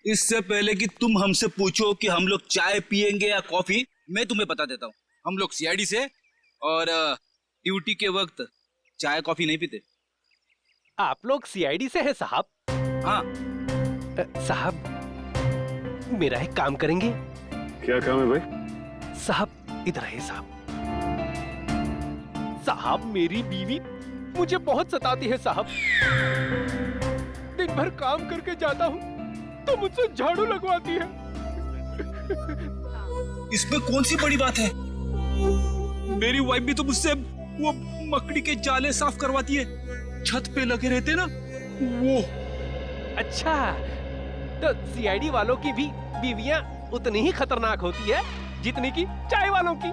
इससे पहले कि तुम हमसे पूछो कि हम लोग चाय पियेंगे या कॉफी, मैं तुम्हें बता देता हूँ, हम लोग सीआईडी से और ड्यूटी के वक्त चाय कॉफी नहीं पीते। आप लोग सीआईडी से हैं साहब? हाँ। साहब मेरा एक काम करेंगे? क्या काम है भाई? साहब इधर आइए साहब। साहब मेरी बीवी मुझे बहुत सताती है साहब। दिन भर काम करके जाता हूँ तो मुझसे झाड़ू लगवाती है। इसमें कौन सी बड़ी बात है? मेरी वाइफ भी तो मुझसे वो मकड़ी के जाले साफ करवाती है, छत पे लगे रहते ना वो। अच्छा, तो सीआईडी वालों की भी बीवियां उतनी ही खतरनाक होती है जितनी की चाय वालों की।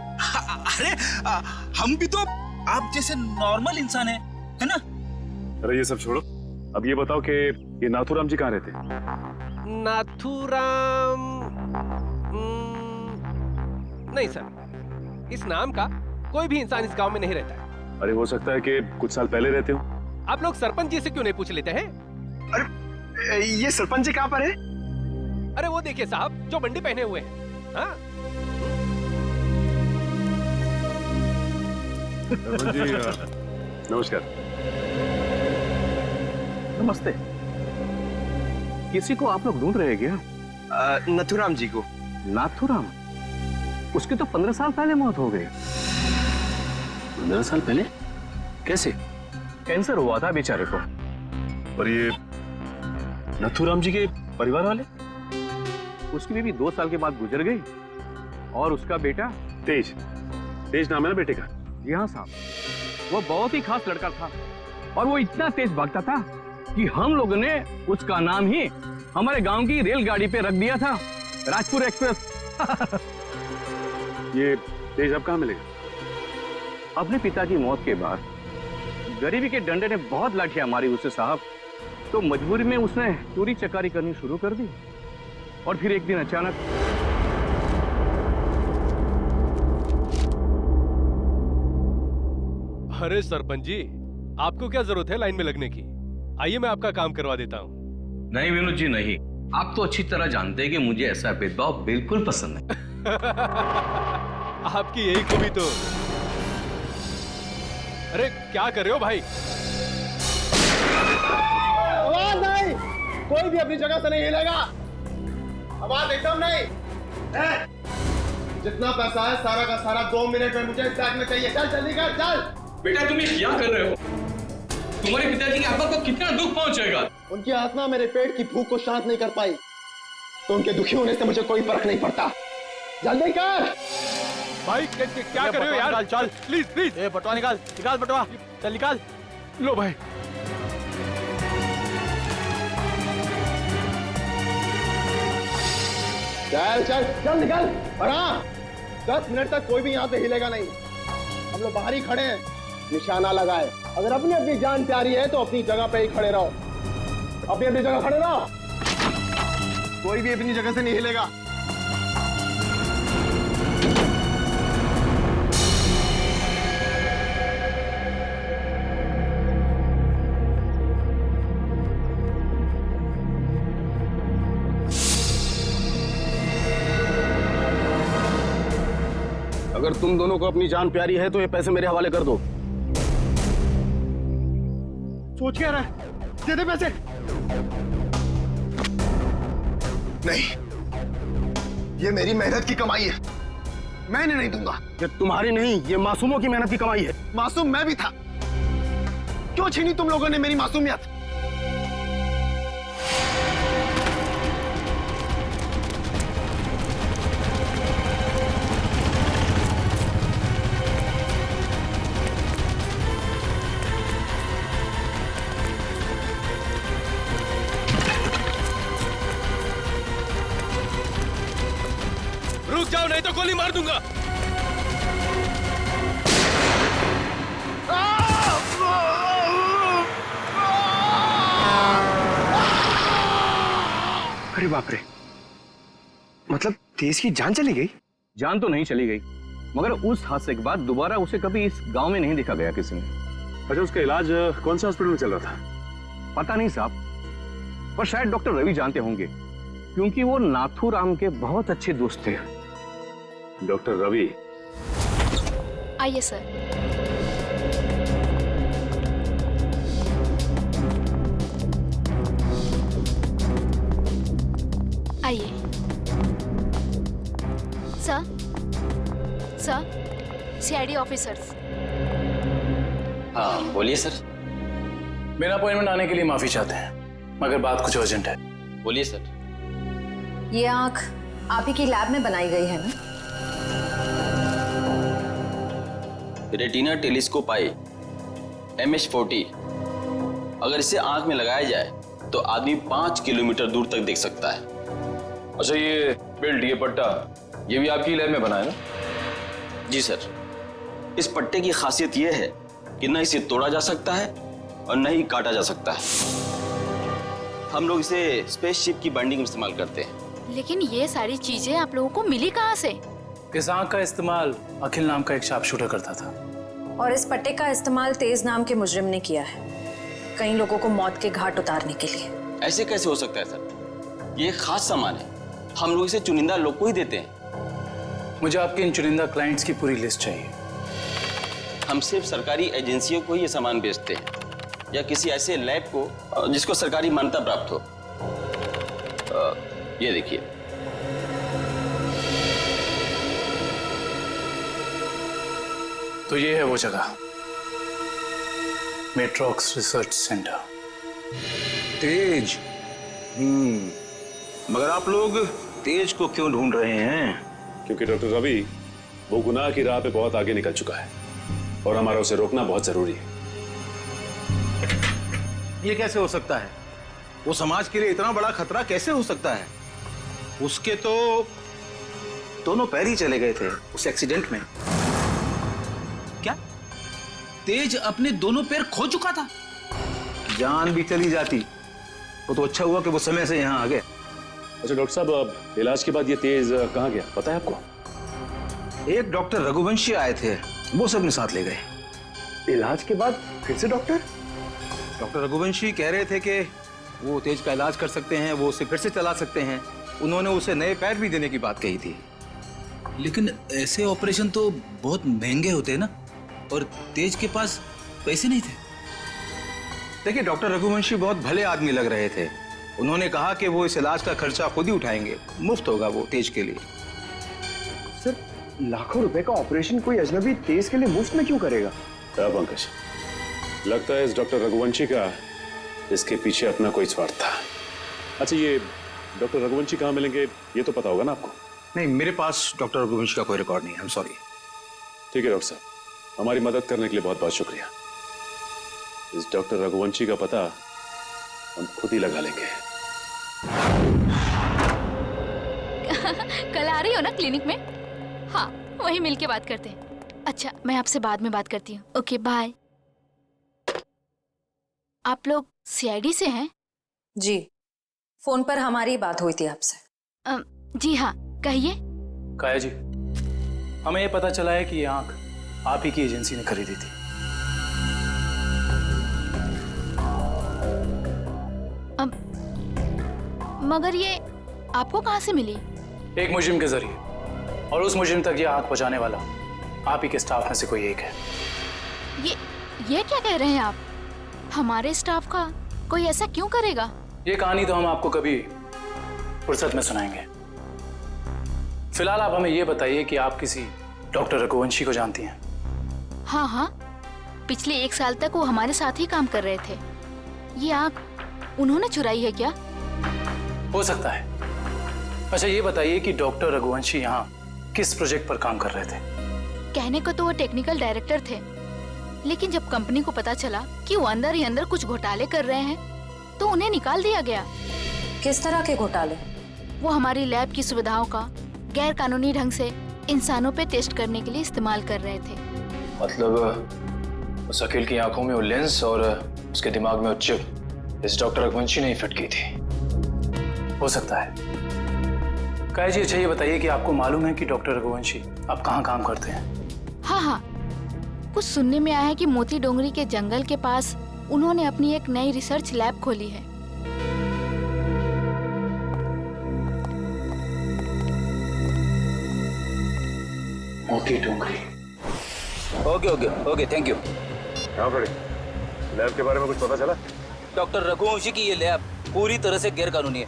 अरे हम भी तो आप जैसे नॉर्मल इंसान है ना? अरे ये सब छोड़ो, अब ये बताओ कि ये नाथूराम जी कहाँ रहते हैं? नाथूराम नहीं सर, इस नाम का कोई भी इंसान इस गांव में नहीं रहता है। अरे हो सकता है कि कुछ साल पहले रहते हो। आप लोग सरपंच जी से क्यों नहीं पूछ लेते हैं? अरे ये सरपंच जी कहाँ पर है? अरे वो देखिए साहब, जो बंडी पहने हुए हैं। हाँ? जी नमस्कार। नमस्ते। किसी को आप लोग ढूंढ रहे हैं क्या? नथुराम जी को। नाथूराम? उसकी तो 15 साल पहले मौत हो गई। 15 साल पहले? कैसे? कैंसर हुआ था बेचारे को। और ये नाथूराम जी के परिवार वाले? उसकी बीवी 2 साल के बाद गुजर गई और उसका बेटा तेज। तेज नाम है ना बेटे का? जी हाँ साहब, वो बहुत ही खास लड़का था और वो इतना तेज भागता था कि हम लोगों ने उसका नाम ही हमारे गांव की रेलगाड़ी पे रख दिया था, राजपुर एक्सप्रेस। ये तेज अब कहाँ मिलेगा? अपने पिता की मौत के बाद गरीबी के डंडे ने बहुत लाठियां मारी उसे साहब, तो मजबूरी में उसने चोरी चकारी करनी शुरू कर दी। और फिर एक दिन अचानक अरे सरपंच जी, आपको क्या जरूरत है लाइन में लगने की? आइए मैं आपका काम करवा देता हूँ। नहीं विनोद जी नहीं, आप तो अच्छी तरह जानते हैं कि मुझे ऐसा भेदभाव बिल्कुल पसंद है। आपकी यही खूबी तो। अरे क्या कर रहे हो भाई? आवाज नहीं, कोई भी अपनी जगह से नहीं हिलेगा। आवाज एकदम नहीं। जितना पैसा है सारा का सारा 2 मिनट में मुझे इस बैग में चाहिए। चल जल्दी कर, चल। बेटा तुम ये क्या कर रहे हो? तुम्हारे पिताजी की आत्मा को कितना दुख पहुंचेगा? उनकी आत्मा मेरे पेट की भूख को शांत नहीं कर पाई, तो उनके दुखी होने से मुझे कोई फर्क नहीं पड़ता। जल्दी कर भाई क्या कर रहे हो यार? चल प्लीज प्लीज। ए बटवा निकाल, निकाल बटवा, चल निकाल। लो भाई। चल चल चल निकल। और हाँ, 10 मिनट तक कोई भी यहाँ से हिलेगा नहीं। हम लोग बाहर ही खड़े हैं, निशाना लगाए। अगर अपनी अपनी जान प्यारी है तो अपनी जगह पे ही खड़े रहो। अपनी अपनी जगह खड़े रहो, कोई भी अपनी जगह से नहीं हिलेगा। अगर तुम दोनों को अपनी जान प्यारी है तो ये पैसे मेरे हवाले कर दो। सोच क्या रहा है? दे दे पैसे। नहीं, ये मेरी मेहनत की कमाई है, मैंने नहीं दूंगा। ये तुम्हारी नहीं, ये मासूमों की मेहनत की कमाई है। मासूम मैं भी था, क्यों छीनी तुम लोगों ने मेरी मासूमियत? रुक जाओ नहीं तो गोली मार दूंगा। अरे बाप रे, मतलब तेज की जान चली गई? जान तो नहीं चली गई, मगर उस हादसे के बाद दोबारा उसे कभी इस गांव में नहीं देखा गया किसी ने। अच्छा, उसका इलाज कौन से हॉस्पिटल में चल रहा था? पता नहीं साहब, पर शायद डॉक्टर रवि जानते होंगे, क्योंकि वो नाथूराम के बहुत अच्छे दोस्त थे। डॉक्टर रवि, आइए सर। आइए सर। Sir, CID officers. हाँ बोलिए सर। मेरा अपॉइंटमेंट आने के लिए माफी चाहते हैं, मगर बात कुछ अर्जेंट है। बोलिए सर। ये आंख आप ही की लैब में बनाई गई है ना? रेटिना टेलीस्कोप आई MH40, अगर इसे आंख में लगाया जाए तो आदमी 5 किलोमीटर दूर तक देख सकता है। अच्छा, ये बेल्ट, ये पट्टा, ये भी आपकी लैब में बना है ना? जी सर। इस पट्टे की खासियत यह है कि न इसे तोड़ा जा सकता है और न ही काटा जा सकता है। हम लोग इसे स्पेसशिप की बाइंडिंग में इस्तेमाल करते हैं। लेकिन ये सारी चीजें आप लोगों को मिली कहाँ से? इस आंख का इस्तेमाल अखिल नाम का एक शार्प शूटर करता था। और इस पट्टे का इस्तेमाल तेज नाम के मुजरिम ने किया है, कई लोगों को मौत के घाट उतारने के लिए। ऐसे कैसे हो सकता है सर? ये एक खास सामान है, हम लोग इसे चुनिंदा लोग को ही देते हैं। मुझे आपके इन चुनिंदा क्लाइंट्स की पूरी लिस्ट चाहिए। हम सिर्फ सरकारी एजेंसियों को ही ये सामान बेचते हैं, या किसी ऐसे लैब को जिसको सरकारी मान्यता प्राप्त हो। ये देखिए, तो ये है वो जगह, मेट्रॉक्स रिसर्च सेंटर। तेज। मगर आप लोग तेज को क्यों ढूंढ रहे हैं? क्योंकि डॉक्टर रवि वो गुनाह की राह पे बहुत आगे निकल चुका है और हमारा उसे रोकना बहुत जरूरी है। ये कैसे हो सकता है? वो समाज के लिए इतना बड़ा खतरा कैसे हो सकता है? उसके तो दोनों पैर ही चले गए थे उस एक्सीडेंट में। क्या तेज अपने दोनों पैर खो चुका था? जान भी चली जाती वो तो अच्छा हुआ कि वो समय से यहाँ आ गए। अच्छा डॉक्टर साहब, अब इलाज के बाद ये तेज कहाँ गया पता है आपको? एक डॉक्टर रघुवंशी आए थे, वो सब अपने साथ ले गए। इलाज के बाद फिर से डॉक्टर? डॉक्टर रघुवंशी कह रहे थे कि वो तेज का इलाज कर सकते हैं, वो उसे फिर से चला सकते हैं। उन्होंने उसे नए पैर भी देने की बात कही थी। लेकिन ऐसे ऑपरेशन तो बहुत महंगे होते हैं ना, और तेज के पास पैसे नहीं थे। देखिए, डॉक्टर रघुवंशी बहुत भले आदमी लग रहे थे। उन्होंने कहा कि वो इस इलाज का खर्चा खुद ही उठाएंगे, मुफ्त होगा वो तेज के लिए। सर, लाखों रुपए का ऑपरेशन कोई अजनबी तेज के लिए मुफ्त में क्यों करेगा? क्या पंकज, लगता है इस डॉक्टर रघुवंशी का इसके पीछे अपना कोई स्वार्थ था। अच्छा, ये डॉक्टर रघुवंशी कहाँ मिलेंगे ये तो पता होगा ना आपको? नहीं, मेरे पास डॉक्टर रघुवंशी का कोई रिकॉर्ड नहीं है। I am sorry. ठीक है डॉक्टर साहब, हमारी मदद करने के लिए बहुत बहुत शुक्रिया। इस डॉक्टर रघुवंशी का पता हम खुद ही लगा लेंगे। कल आ रही हो ना क्लिनिक में? हाँ, वहीं मिलके बात करते हैं। अच्छा, मैं आपसे बाद में बात करती हूँ। Okay, bye. आप लोग सीआईडी से हैं? जी, फोन पर हमारी बात हुई थी आपसे। जी हाँ, कहिए। काया जी, हमें ये पता चला है कि ये आंख आप ही की एजेंसी ने खरीदी थी। मगर ये आपको कहाँ से मिली? एक मुजरिम के जरिए, और उस मुजरिम तक ये आंख पहुंचाने वाला आप ही के स्टाफ में से कोई एक है। ये क्या कह रहे हैं आप? हमारे स्टाफ का कोई ऐसा क्यों करेगा? ये कहानी तो हम आपको कभी फुर्सत में सुनाएंगे। फिलहाल आप हमें ये बताइए कि आप किसी डॉक्टर रघुवंशी को जानती हैं? हाँ, पिछले 1 साल तक वो हमारे साथ ही काम कर रहे थे। ये आंख उन्होंने चुराई है क्या? हो सकता है। अच्छा, ये बताइए कि डॉक्टर रघुवंशी यहाँ किस प्रोजेक्ट पर काम कर रहे थे? कहने को तो वो टेक्निकल डायरेक्टर थे, लेकिन जब कंपनी को पता चला कि वो अंदर ही अंदर कुछ घोटाले कर रहे हैं, तो उन्हें निकाल दिया गया। किस तरह के घोटाले? वो हमारी लैब की सुविधाओं का गैर कानूनी ढंग से इंसानों पे टेस्ट करने के लिए इस्तेमाल कर रहे थे। मतलब उस अखिल की आंखों में वो लेंस और उसके दिमाग में वो चिप इस डॉक्टर रघुवंशी ने ही फिट की थी। हो सकता है। काया जी, अच्छा ये बताइए कि आपको मालूम है कि डॉक्टर रघुवंशी आप कहाँ काम करते हैं? हाँ, कुछ सुनने में आया है कि मोती डोंगरी के जंगल के पास उन्होंने अपनी एक नई रिसर्च लैब खोली है। Moti Dongri. Okay okay okay, thank you. हाँ फ्रेडी, लैब के बारे में कुछ पता चला? डॉक्टर रघुवंशी की ये लैब पूरी तरह से गैर कानूनी है।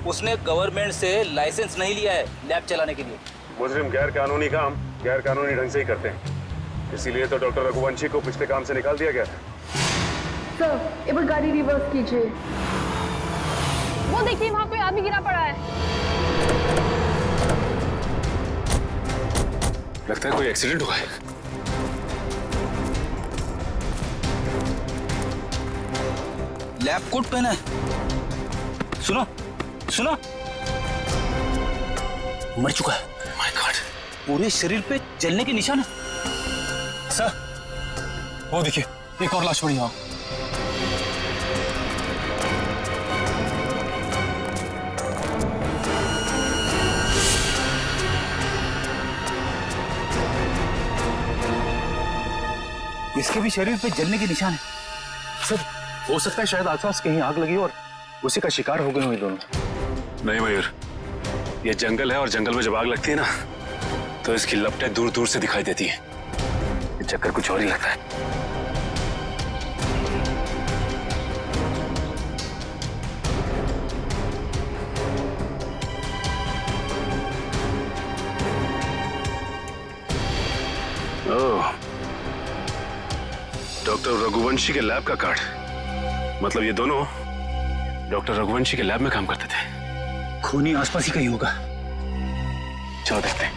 उसने गवर्नमेंट से लाइसेंस नहीं लिया है लैब चलाने के लिए। मुजरिम गैर कानूनी काम गैर कानूनी ढंग से ही करते हैं, इसीलिए तो डॉक्टर रघुवंशी को पिछले काम से निकाल दिया गया था। सर, एक बार गाड़ी रिवर्स कीजिए। वो देखिए, वहाँ कोई आदमी गिरा पड़ा है। लगता है कोई एक्सीडेंट हुआ है। लैब कोट पहना है। सुनो सुनो, मर चुका है। माय गॉड, पूरे शरीर पे जलने के निशान है। सर, वो देखिए, एक और लाश पड़ी है। इसके भी शरीर पे जलने के निशान है। सर, हो सकता है शायद आसपास कहीं आग लगी और उसी का शिकार हो गए हो ये दोनों। नहीं मयूर, ये जंगल है और जंगल में जब आग लगती है ना तो इसकी लपटें दूर दूर से दिखाई देती हैं। ये चक्कर कुछ और ही लगता है। ओह, डॉक्टर रघुवंशी के लैब का कार्ड। मतलब ये दोनों डॉक्टर रघुवंशी के लैब में काम करते थे। खूनी आसपास ही कहीं होगा। चलो देखते हैं।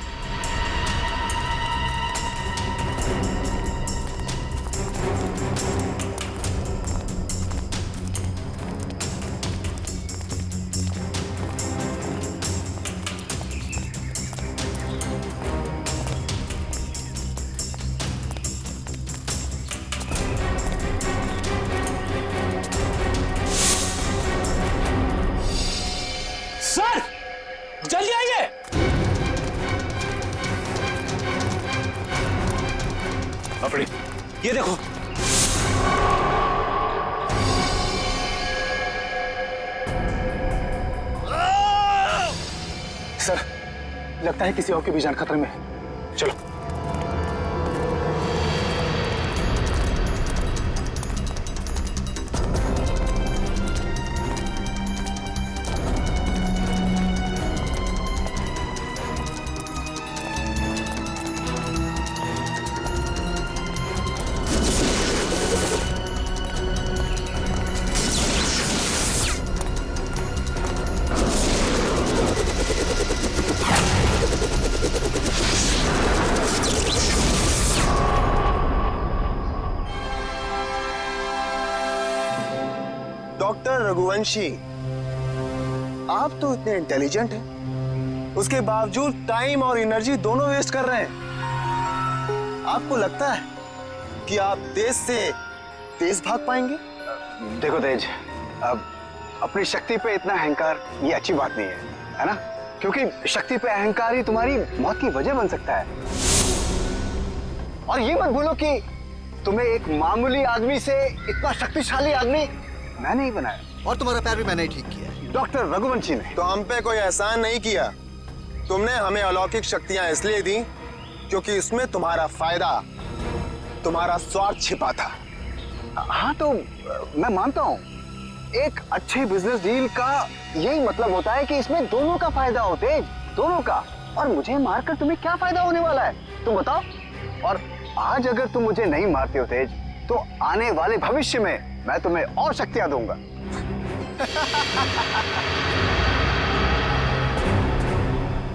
सर, जल्दी आइए। अपनी ये देखो, सर, लगता है किसी और की भी जान खतरे में है। चलो। डॉक्टर रघुवंशी, आप तो इतने इंटेलिजेंट हैं, उसके बावजूद टाइम और एनर्जी दोनों वेस्ट कर रहे हैं। आपको लगता है कि आप देश से तेज भाग पाएंगे? देखो तेज, अब अपनी शक्ति पे इतना अहंकार ये अच्छी बात नहीं है ना? क्योंकि शक्ति पे अहंकार ही तुम्हारी मौत की वजह बन सकता है। और ये मत भूलो कि तुम्हें एक मामूली आदमी से इतना शक्तिशाली आदमी मैंने ही बनाया, और तुम्हारा पैर भी मैंने ही ठीक किया। डॉक्टर रघुवंशी ने। तो हम पे कोई एहसान नहीं किया। तुमने हमें अलौकिक शक्तियां इसलिए दी क्योंकि इसमें तुम्हारा फायदा, तुम्हारा स्वार्थ छिपा था। हाँ, तो मैं मानता हूँ एक अच्छे बिजनेस डील का यही मतलब होता है कि इसमें दोनों का फायदा हो तेज, दोनों का। और मुझे मारकर तुम्हें क्या फायदा होने वाला है तुम बताओ? और आज अगर तुम मुझे नहीं मारते हो तेज, तो आने वाले भविष्य में मैं तुम्हें और शक्तियां दूंगा।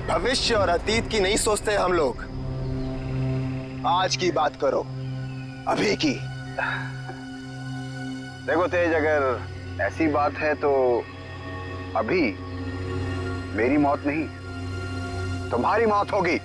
भविष्य और अतीत की नहीं सोचते हम लोग, आज की बात करो, अभी की। देखो तेज, अगर ऐसी बात है तो अभी मेरी मौत नहीं, तुम्हारी मौत होगी।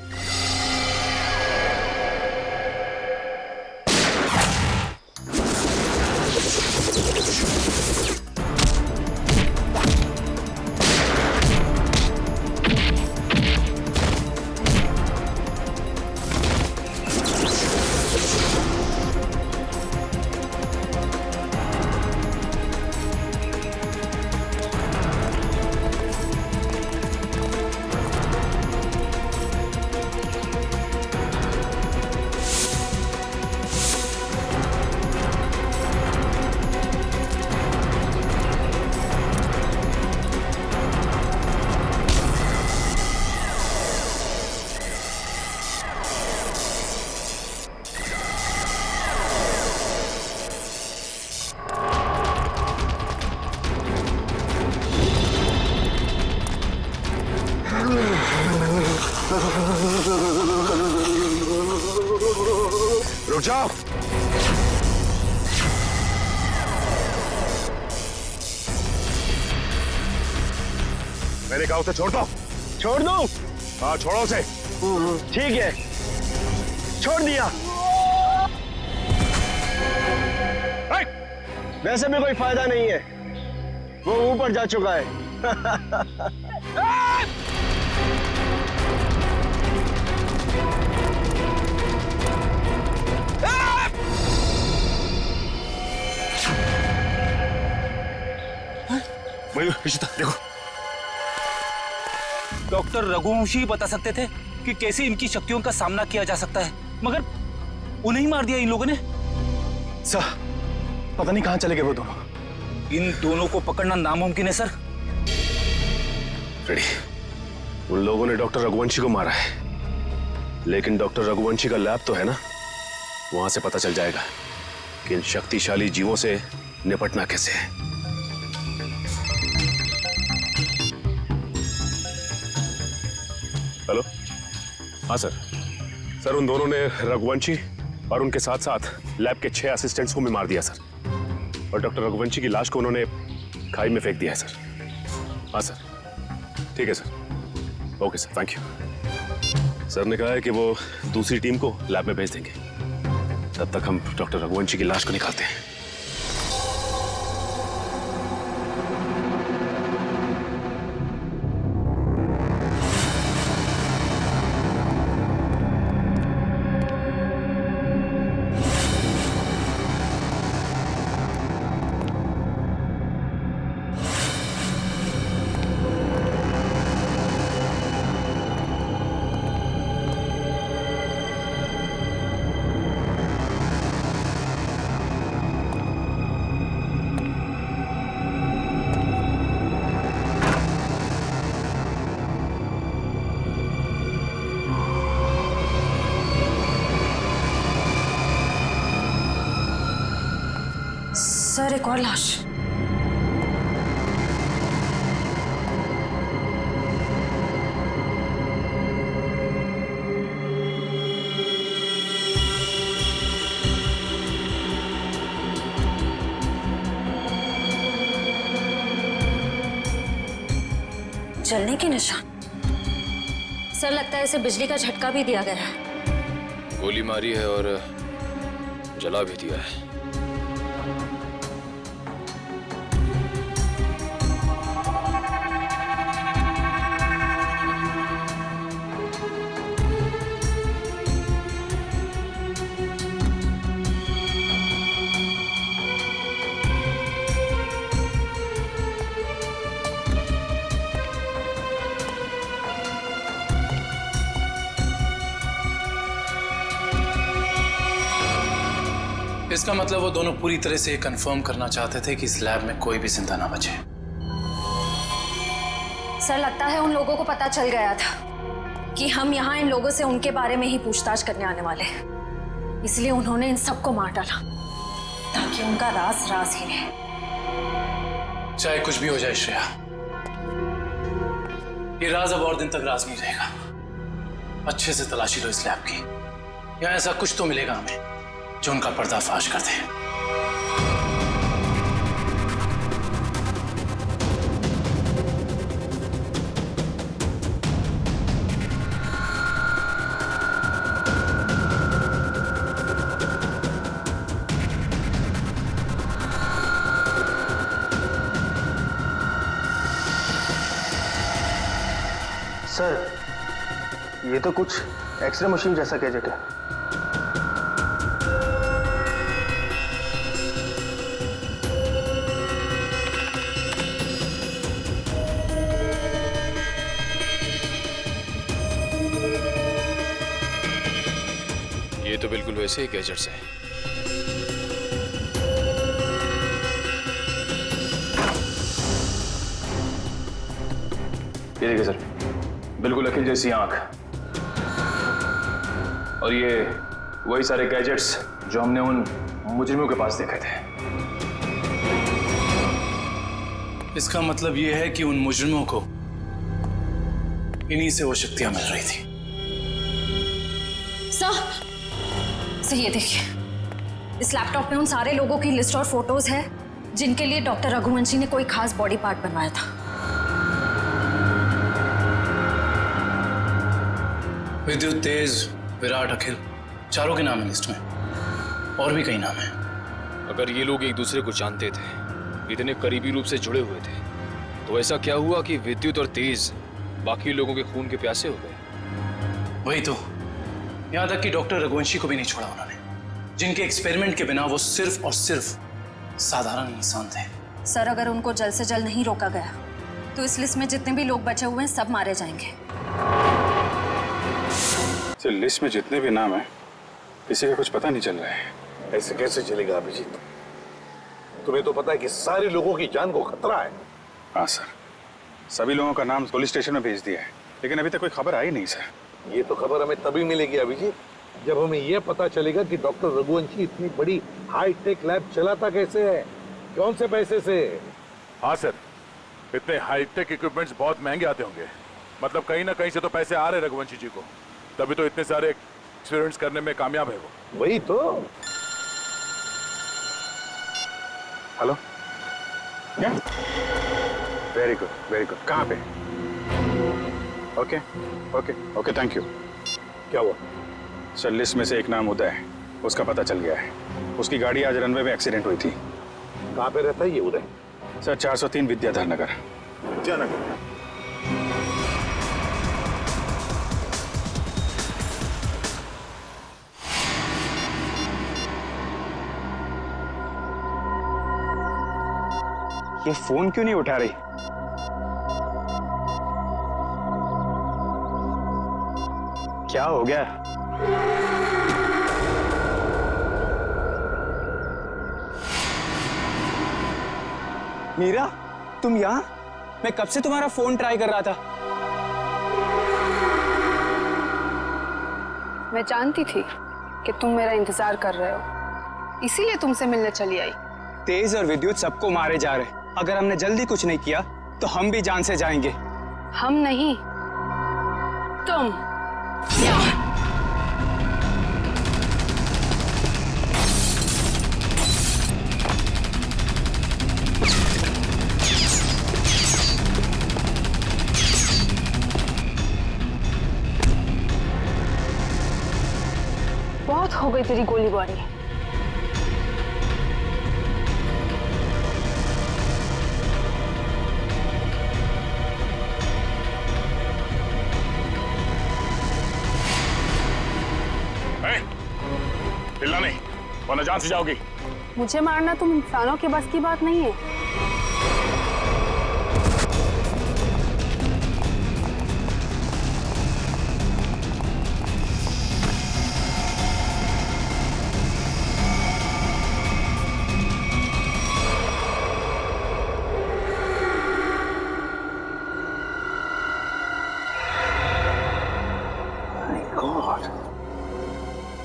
उठ जाओ। मैंने कहा उसे छोड़ दो। छोड़ दूं? हाँ छोड़ो उसे। ठीक है, छोड़ दिया। वैसे भी कोई फायदा नहीं है, वो ऊपर जा चुका है। इशिता देखो, डॉक्टर रघुवंशी ही बता सकते थे कि कैसे इनकी शक्तियों का सामना किया जा सकता है, मगर उन्हें ही मार दिया इन लोगों ने। सर पता नहीं कहां चले गए वो दोनों। इन दोनों को पकड़ना नामुमकिन है सर। रेडी, उन लोगों ने डॉक्टर रघुवंशी को मारा है, लेकिन डॉक्टर रघुवंशी का लैब तो है ना, वहां से पता चल जाएगा कि इन शक्तिशाली जीवों से निपटना कैसे है। हेलो, हाँ सर। सर उन दोनों ने रघुवंशी और उनके साथ साथ लैब के 6 असिस्टेंट्स को भी मार दिया सर, और डॉक्टर रघुवंशी की लाश को उन्होंने खाई में फेंक दिया है सर। हाँ सर, ठीक है sir. Okay sir, thank you. Sir ने कहा है कि वो दूसरी टीम को लैब में भेज देंगे, तब तक हम डॉक्टर रघुवंशी की लाश को निकालते हैं। सर एक और लाश। जलने के निशान। सर लगता है इसे बिजली का झटका भी दिया गया है। गोली मारी है और जला भी दिया है। इसका मतलब वो दोनों पूरी तरह से कंफर्म करना चाहते थे कि इस लैब में कोई भी जिंदा ना बचे। सर लगता है उन लोगों को पता चल गया था कि हम यहाँ इन लोगों से उनके बारे में ही पूछताछ करने आने वाले हैं, इसलिए उन्होंने इन सबको मार डाला ताकि उनका राज राज ही रहे। चाहे कुछ भी हो जाए श्रेया, ये राज अब और दिन तक राज नहीं रहेगा। अच्छे से तलाशी लो इस लैब की, या ऐसा कुछ तो मिलेगा हमें जो उनका पर्दाफाश कर दे। सर ये तो कुछ एक्सरे मशीन जैसा गैजेट है। ये तो बिल्कुल वैसे ही गैजेट्स हैं। ये देखिए सर, बिल्कुल अखिल जैसी आंख, और ये वही सारे गैजेट्स जो हमने उन मुजरिमों के पास देखे थे। इसका मतलब ये है कि उन मुजरिमों को इन्हीं से वो शक्तियां मिल रही थी। सर ये देखिए, इस लैपटॉप में उन सारे लोगों की लिस्ट और फोटोज है जिनके लिए डॉक्टर रघुवंशी ने कोई खास बॉडी पार्ट बनवाया था। विद्युत, तेज, विराट, अखिल, चारों के नाम है लिस्ट में। और भी कई नाम हैं। अगर ये लोग एक दूसरे को जानते थे, इतने करीबी रूप से जुड़े हुए थे, तो ऐसा क्या हुआ कि विद्युत और तेज बाकी लोगों के खून के प्यासे हो गए? वही तो, यहां तक कि डॉक्टर रघुवंशी को भी नहीं छोड़ा उन्होंने, जिनके एक्सपेरिमेंट के बिना वो सिर्फ और सिर्फ साधारण इंसान थे। सर, अगर उनको जल्द से जल्द नहीं रोका गया तो इस लिस्ट में जितने भी लोग बचे हुए हैं सब मारे जाएंगे। लिस्ट में जितने भी नाम हैं, किसी का कुछ पता नहीं चल रहा है। ऐसे कैसे चलेगा अभिजीत? तुम्हें तो पता है कि सारे लोगों की जान को खतरा है। हाँ सर, सभी लोगों का नाम पुलिस स्टेशन में भेज दिया है, लेकिन अभी तक कोई खबर आई नहीं सर। ये तो खबर हमें तभी मिलेगी अभिजीत, जब हमें यह पता चलेगा कि डॉक्टर रघुवंशी इतनी बड़ी हाईटेक लैब चलाता कैसे है, कौन से पैसे से। हाँ सर, इतने हाईटेक इक्विपमेंट्स बहुत महंगे आते होंगे। मतलब कहीं ना कहीं से तो पैसे आ रहे रघुवंशी जी को, तभी तो इतने सारे एक्सपेरिमेंट्स करने में कामयाब है वो। वही तो। हेलो, क्या? Very good, very good. कहाँ पे? Okay okay okay, thank you. क्या हुआ? सर, लिस्ट में से एक नाम उदय है, उसका पता चल गया है। उसकी गाड़ी आज रनवे में एक्सीडेंट हुई थी। कहाँ पे रहता है ये उदय? सर, 403 विद्याधर नगर। विद्यानगर। ये फोन क्यों नहीं उठा रही? क्या हो गया? मीरा, तुम यहां? मैं कब से तुम्हारा फोन ट्राई कर रहा था। मैं जानती थी कि तुम मेरा इंतजार कर रहे हो, इसीलिए तुमसे मिलने चली आई। तेज और विद्युत सबको मारे जा रहे। अगर हमने जल्दी कुछ नहीं किया तो हम भी जान से जाएंगे। हम नहीं, तुम। बहुत हो गई तेरी गोलीबारी। हिलना नहीं, वरना जान से जाओगी। मुझे मारना तुम इंसानों के बस की बात नहीं है।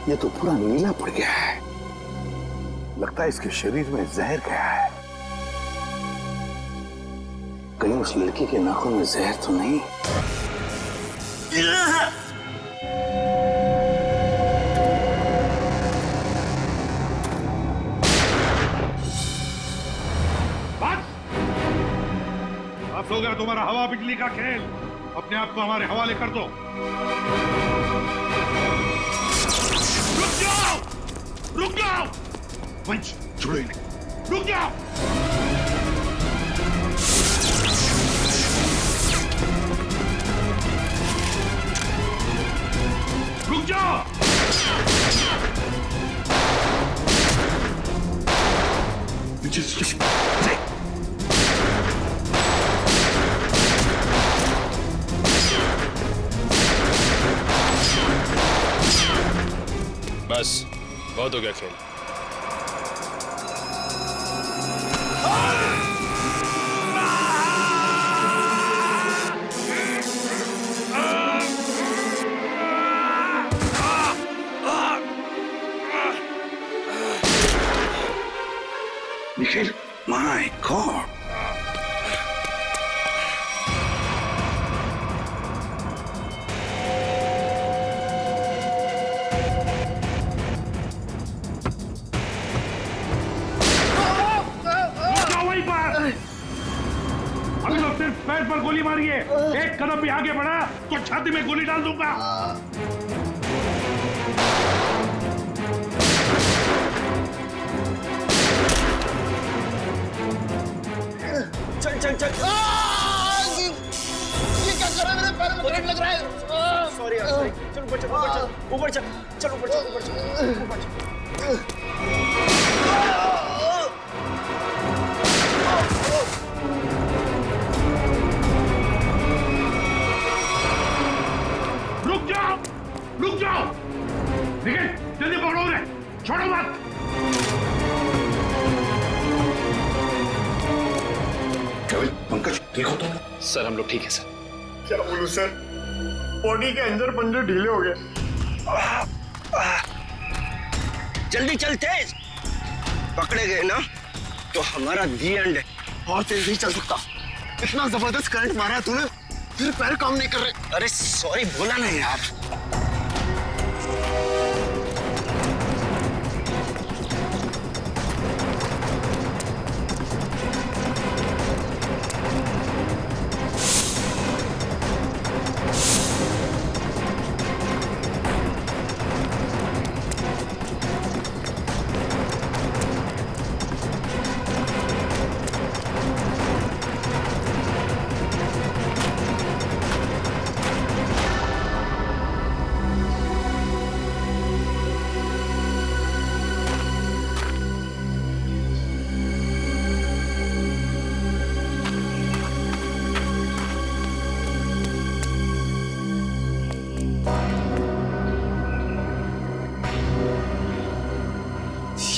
ये तो पूरा नीला पड़ गया है। लगता है इसके शरीर में जहर गया है। कहीं उस लड़की के नाखून में जहर तो नहीं? बस हो गया तुम्हारा हवा बिजली का खेल। अपने आप को हमारे हवाले कर दो। रुक जाओ! वंश, छोड़ो इन्हें। रुक जाओ! रुक जाओ! बस, बहुत हो गया खेल। Nikhil, my God! सिर्फ पैर पर गोली मारी है। एक कदम भी आगे बढ़ा तो छाती में गोली डाल दूंगा। चल चल चल। ये क्या कर रहा है? मेरे पैर में करंट लग रहा है। सॉरी यार, सॉरी। चल ऊपर चल, ऊपर चल, ऊपर चल, चल ऊपर चल, ऊपर चल, ऊपर चल। रुक जाओ, रुक जाओ। निकल, जल्दी पकड़ो उन्हें, छोड़ो मत। पंकज ठीक हो तुम? सर हम लोग ठीक है सर। क्या बोलूं सर, बॉडी के अंदर पंजे ढीले हो गए। जल्दी चल, तेज। पकड़े गए ना तो हमारा दी एंड है। और तेज नहीं चल सकता, इतना जबरदस्त करंट मारा है तूने, फिर पैर काम नहीं कर रहे। अरे सॉरी, बोला नहीं यार।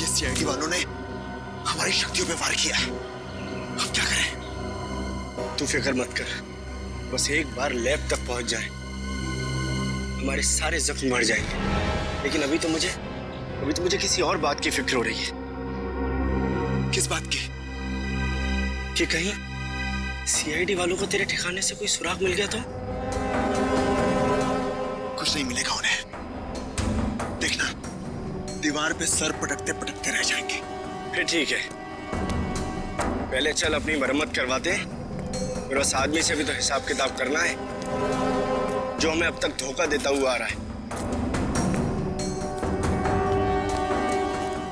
सीआईडी वालों ने हमारी शक्तियों पे वार किया है। अब क्या करें? तू फिक्र मत कर, बस एक बार लैब तक पहुंच जाए, हमारे सारे जख्म मर जाएंगे। लेकिन अभी तो मुझे किसी और बात की फिक्र हो रही है। किस बात की? कि कहीं सीआईडी वालों को तेरे ठिकाने से कोई सुराग मिल गया तो? कुछ नहीं मिलेगा उन्हें। देखना, दीवार पे सर पटकते पटकते रह जाएंगे। फिर ठीक है, पहले चल अपनी मरम्मत करवाते हैं, फिर उस आदमी से भी तो हिसाब किताब करना है जो हमें अब तक धोखा देता हुआ आ रहा है।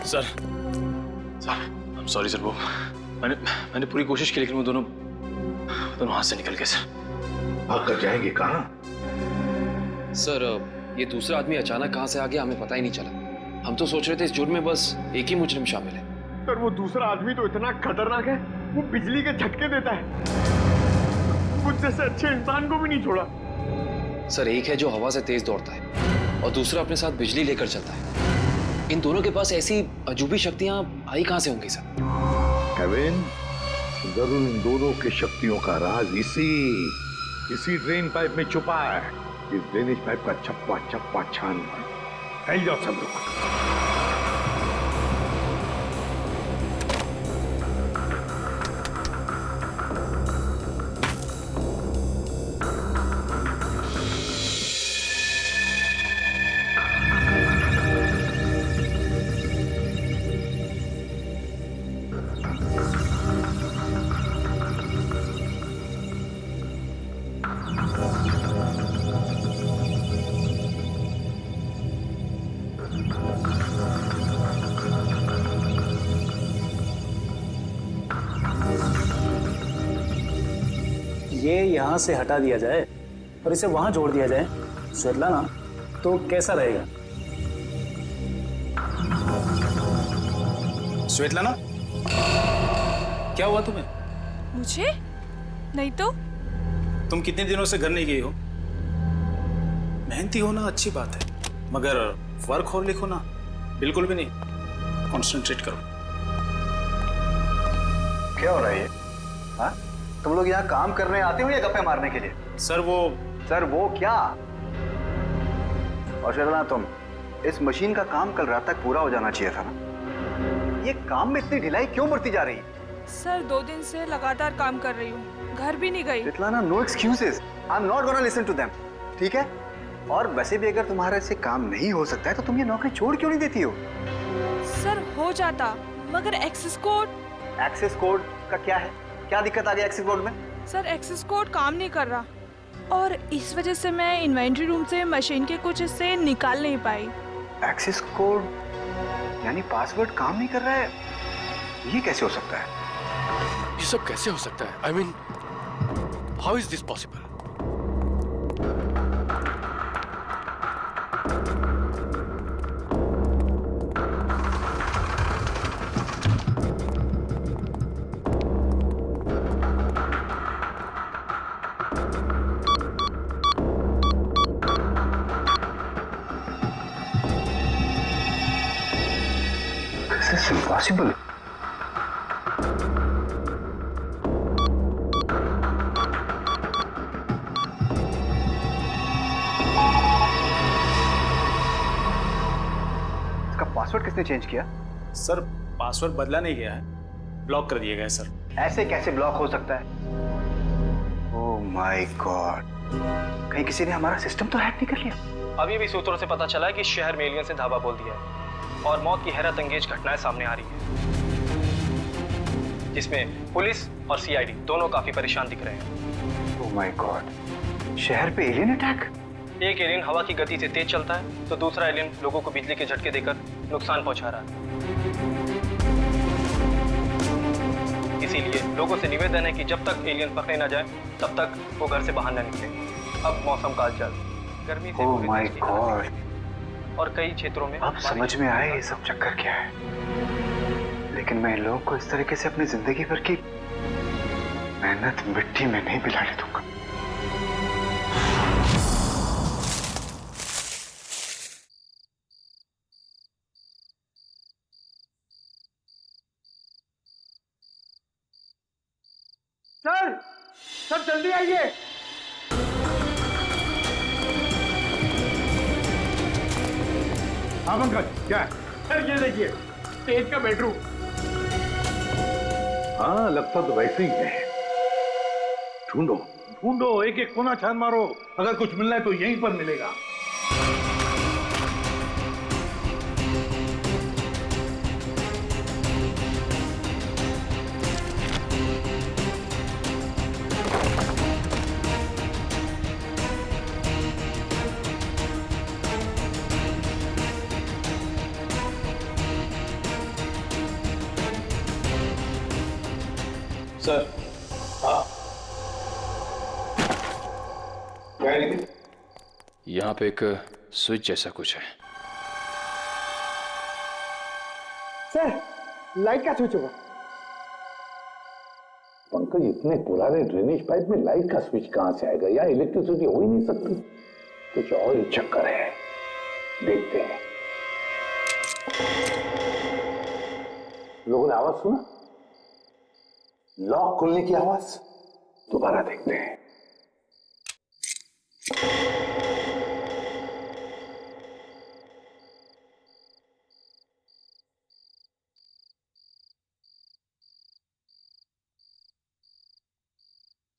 Sir I am sorry sir, वो मैंने पूरी कोशिश की लेकिन वो दोनों हाथ से निकल गए सर। भाग कर जाएंगे कहाँ? सर ये दूसरा आदमी अचानक कहाँ से आ गया हमें पता ही नहीं चला। हम तो सोच रहे थे इस जुर्म में बस एक ही मुजरिम शामिल है। पर वो दूसरा आदमी तो इतना खतरनाक है, वो बिजली के झटके देता है। मुझसे से अच्छे इंसान को भी नहीं छोड़ा। सर एक है जो हवा से तेज दौड़ता है और दूसरा अपने साथ बिजली लेकर चलता है। इन दोनों के पास ऐसी अजूबी शक्तियां आई कहां से होंगी सर? केविन, जरूर इन दोनों की शक्तियों का राज इसी ड्रेन पाइप में छुपा है। इस ड्रेनेज पाइप का छप्पा छप्पा छान फैल जाओ सब लोग। ये यहाँ से हटा दिया जाए और इसे वहां जोड़ दिया जाए स्वेतलाना, तो कैसा रहेगा? स्वेतलाना, क्या हुआ तुम्हें? मुझे? नहीं तो। तुम कितने दिनों से घर नहीं गई हो? मेहनती होना अच्छी बात है, मगर वर्क और लिखो ना बिल्कुल भी नहीं। कॉन्सेंट्रेट करो। क्या हो रहा है ये? हाँ? तुम लोग यहाँ काम करने आते हो या गप्पे मारने के लिए? सर वो क्या? और शर्मा, तुम इस मशीन का काम कल रात तक पूरा हो जाना चाहिए था ना। ये काम में इतनी ढिलाई क्यों बढ़ती जा रही है? सर 2 दिन से लगातार काम कर रही हूँ, घर भी नहीं गई। Svetlana, no excuses. I am not gonna listen to them. ठीक है? और वैसे भी अगर तुम्हारे से काम नहीं हो सकता है तो तुम ये नौकरी छोड़ क्यों नहीं देती हो? सर हो जाता, मगर एक्सेस कोड। एक्सेस कोड का क्या है? क्या दिक्कत आ गई एक्सेस कोड में? सर एक्सेस कोड काम नहीं कर रहा और इस वजह से मैं इन्वेंट्री रूम से मशीन के कुछ हिस्से निकाल नहीं पाई। एक्सेस कोड यानी पासवर्ड काम नहीं कर रहा है, ये कैसे हो सकता है? ये सब कैसे हो सकता है? I mean, how is this possible? This is impossible. इसका पासवर्ड किसने चेंज किया? सर पासवर्ड बदला नहीं गया है, ब्लॉक कर दिया गया है सर। ऐसे कैसे ब्लॉक हो सकता है? ओह माय गॉड, कहीं किसी ने हमारा सिस्टम तो हैक नहीं कर लिया? अभी भी सूत्रों से पता चला है कि शहर में एलियन से धावा बोल दिया है और मौत की हैरत अंगेज घटनाएं सामने आ रही हैं, जिसमें पुलिस और सीआईडी दोनों काफी परेशान दिख रहे हैं। ओह माय गॉड, शहर पे एलियन अटैक? एक एलियन हवा की गति से तेज चलता है तो दूसरा एलियन लोगों को बिजली के झटके देकर नुकसान पहुंचा रहा है। इसीलिए लोगों से निवेदन है कि जब तक एलियन पकड़े न जाए तब तक वो घर से बाहर न निकले। अब मौसम का हालचाल गर्मी से ओह माय गॉड, और कई क्षेत्रों में अब समझ में आया ये सब चक्कर क्या है। लेकिन मैं इन लोगों को इस तरीके से अपनी जिंदगी भर की मेहनत मिट्टी में नहीं मिलाने दूंगा। सर जल्दी आइए। हाँ पंकज, क्या है? सर ये देखिए, तेज का बेडरूम। हाँ लगता तो वैसे ही है। ढूंढो ढूंढो, एक एक कोना छान मारो, अगर कुछ मिलना है तो यहीं पर मिलेगा। सर, हाँ यहाँ पे एक स्विच जैसा कुछ है। सर लाइट का स्विच होगा। पंकज, इतने पुराने ड्रेनेज पाइप में लाइट का स्विच कहां से आएगा? या इलेक्ट्रिसिटी हो ही नहीं सकती। कुछ और ही चक्कर है, देखते हैं। लोगों ने आवाज सुना? लॉक खुलने की आवाज। दोबारा देखते हैं।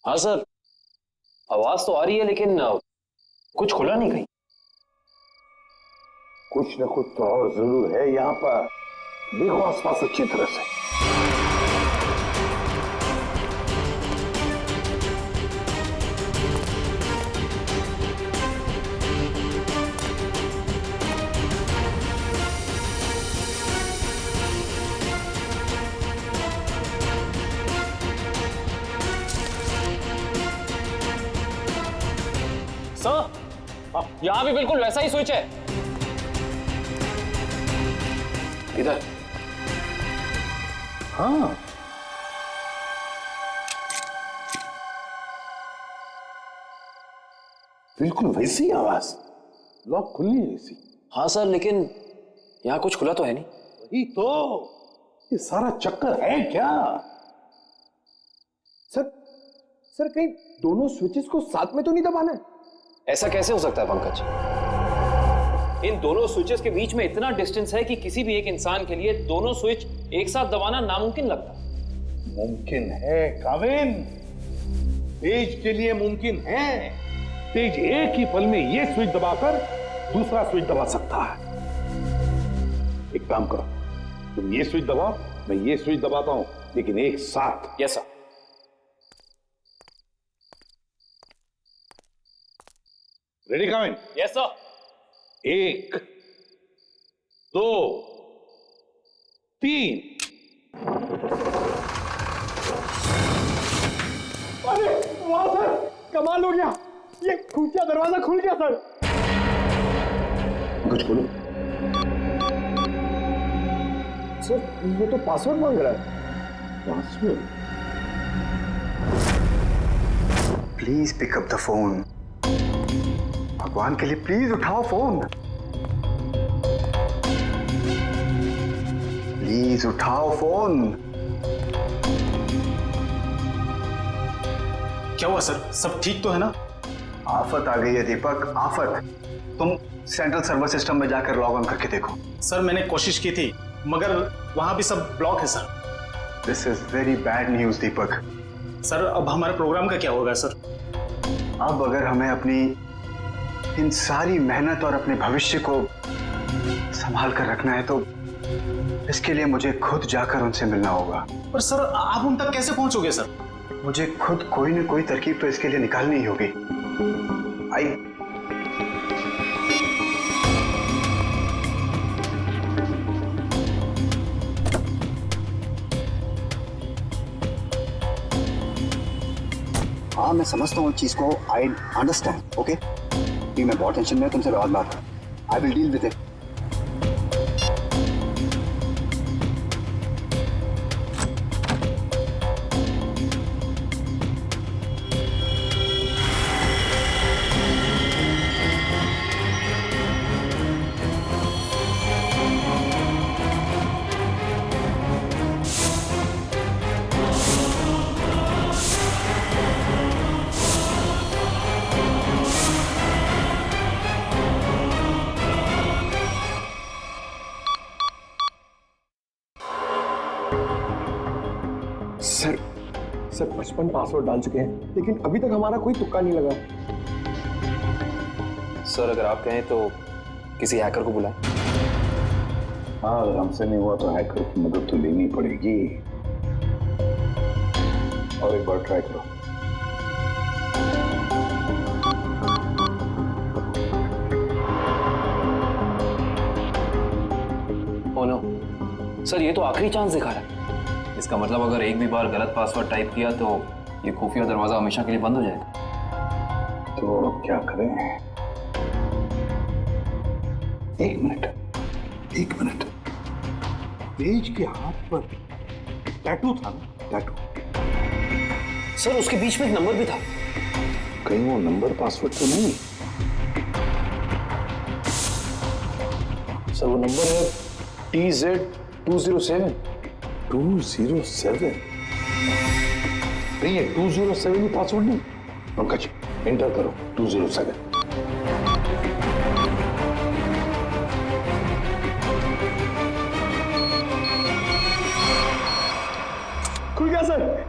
हाँ सर, आवाज तो आ रही है लेकिन कुछ खुला नहीं कहीं। कुछ न कुछ तो और जरूर है यहाँ पर। देखो आसपास अच्छी तरह से। सर, यहाँ भी बिल्कुल वैसा ही स्विच है। इधर। हाँ, बिल्कुल वैसी आवाज। लॉक खुली है ऐसी। हाँ सर, लेकिन यहाँ कुछ खुला तो है नहीं। वही तो, ये सारा चक्कर है क्या? सर कहीं दोनों स्विचेस को साथ में तो नहीं दबाना है? ऐसा कैसे हो सकता है पंकज? इन दोनों स्विचेस के बीच में इतना डिस्टेंस है कि किसी भी एक इंसान के लिए दोनों स्विच एक साथ दबाना नामुमकिन लगता है। मुमकिन है काविन, तेज के लिए मुमकिन है। तेज एक ही पल में ये स्विच दबाकर दूसरा स्विच दबा सकता है। एक काम करो, तुम ये स्विच दबाओ, मैं ये स्विच दबाता हूं, लेकिन एक साथ। Yes sir. Ready come in. Yes sir. 1 2 3। अरे वाह सर, कमाल हो गया, ये खुफिया दरवाजा खुल गया सर। कुछ बोलो सर, वो तो पासवर्ड मांग रहा है। Password? Please pick up the phone. भगवान के लिए प्लीज उठाओ फोन, प्लीज उठाओ फोन। क्या हुआ सर, सब ठीक तो है ना? आफत आ गई है दीपक, आफत। तुम सेंट्रल सर्वर सिस्टम में जाकर लॉग ऑन करके देखो। सर मैंने कोशिश की थी मगर वहां भी सब ब्लॉक है sir. This is very bad news Deepak. Sir अब हमारे प्रोग्राम का क्या होगा सर? अब अगर हमें अपनी इन सारी मेहनत और अपने भविष्य को संभाल कर रखना है तो इसके लिए मुझे खुद जाकर उनसे मिलना होगा। पर सर आप उन तक कैसे पहुंचोगे सर? मुझे खुद कोई न कोई तरकीब तो इसके लिए निकालनी ही होगी। आई हाँ, मैं समझता हूँ चीज को। I understand. ओके, मैं बहुत टेंशन में, तुमसे बाद बात। I will deal with it. Sir 55 password डाल चुके हैं लेकिन अभी तक हमारा कोई तुक्का नहीं लगा। सर अगर आप कहें तो किसी हैकर को बुलाएं। हाँ, अगर हमसे नहीं हुआ तो हैकर की मदद तो लेनी पड़ेगी। और एक बार ट्राई करो। ओ नो सर, ये तो आखिरी चांस दिखा रहा है। इसका मतलब अगर एक भी बार गलत पासवर्ड टाइप किया तो ये खुफिया दरवाजा हमेशा के लिए बंद हो जाएगा। तो अब क्या करें? एक मिनट। तेज के हाथ पर टैटू था ना? टैटू। सर उसके बीच में एक नंबर भी था। कहीं वो नंबर पासवर्ड तो नहीं? सर वो नंबर है TZ207। 207? नहीं, ये 207 ही पासवर्ड नहीं। पंकज एंटर करो 207। खुल गया सर।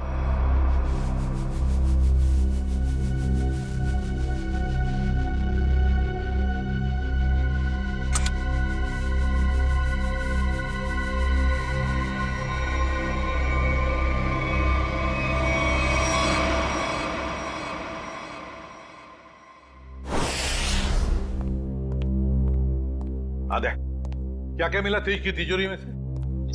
आदे, क्या क्या मिला तेज की तिजोरी में से?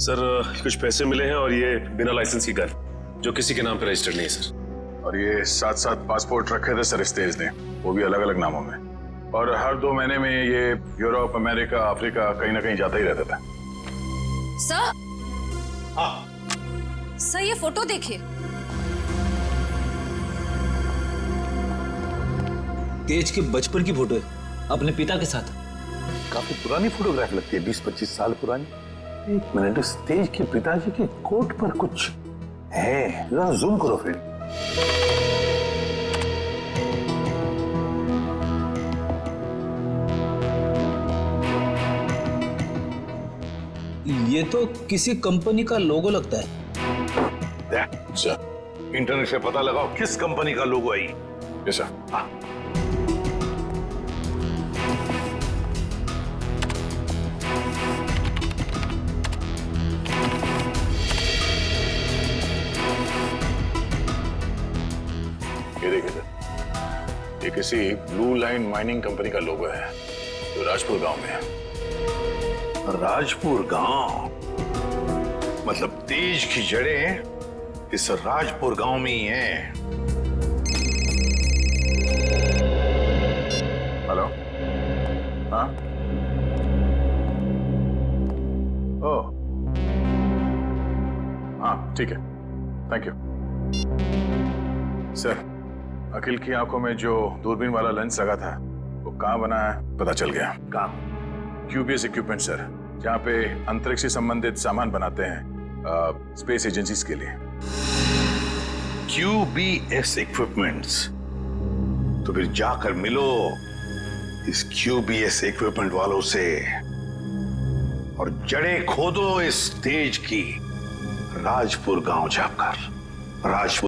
सर कुछ पैसे मिले हैं और ये बिना लाइसेंस की गन जो किसी के नाम पे रजिस्टर्ड नहीं है सर। और ये 7 पासपोर्ट रखे थे सर इस तेज ने, वो भी अलग अलग नामों में। और हर 2 महीने में ये यूरोप, अमेरिका, अफ्रीका कहीं ना कहीं जाता ही रहता था। सर, हाँ सर ये फोटो देखिए। तेज के बचपन की फोटो है अपने पिता के साथ। काफी पुरानी फोटोग्राफ लगती है, 20-25 साल पुरानी। एक मिनट, उस तेज के पिताजी के कोट पर कुछ है, जरा जूम करो फिर। ये तो किसी कंपनी का लोगो लगता है। इंटरनेट से पता लगाओ किस कंपनी का लोगो है। जैसा हाँ। ये किसी ब्लू लाइन माइनिंग कंपनी का लोगो है जो राजपुर गांव में है। राजपुर गांव मतलब तेज की जड़ें इस राजपुर गांव में ही हैं। हेलो, हाँ, ओ, हाँ ठीक है, थैंक यू। सर, अखिल की आंखों में जो दूरबीन वाला लेंस लगा था वो कहाँ बना है पता चल गया। कहाँ? QBS इक्विपमेंट सर, जहाँ पे अंतरिक्ष से संबंधित सामान बनाते हैं स्पेस एजेंसीज के लिए। QBS equipments? तो फिर जाकर मिलो इस QBS इक्विपमेंट वालों से और जड़ें खोदो इस तेज की राजपुर गांव जाकर। राजपुर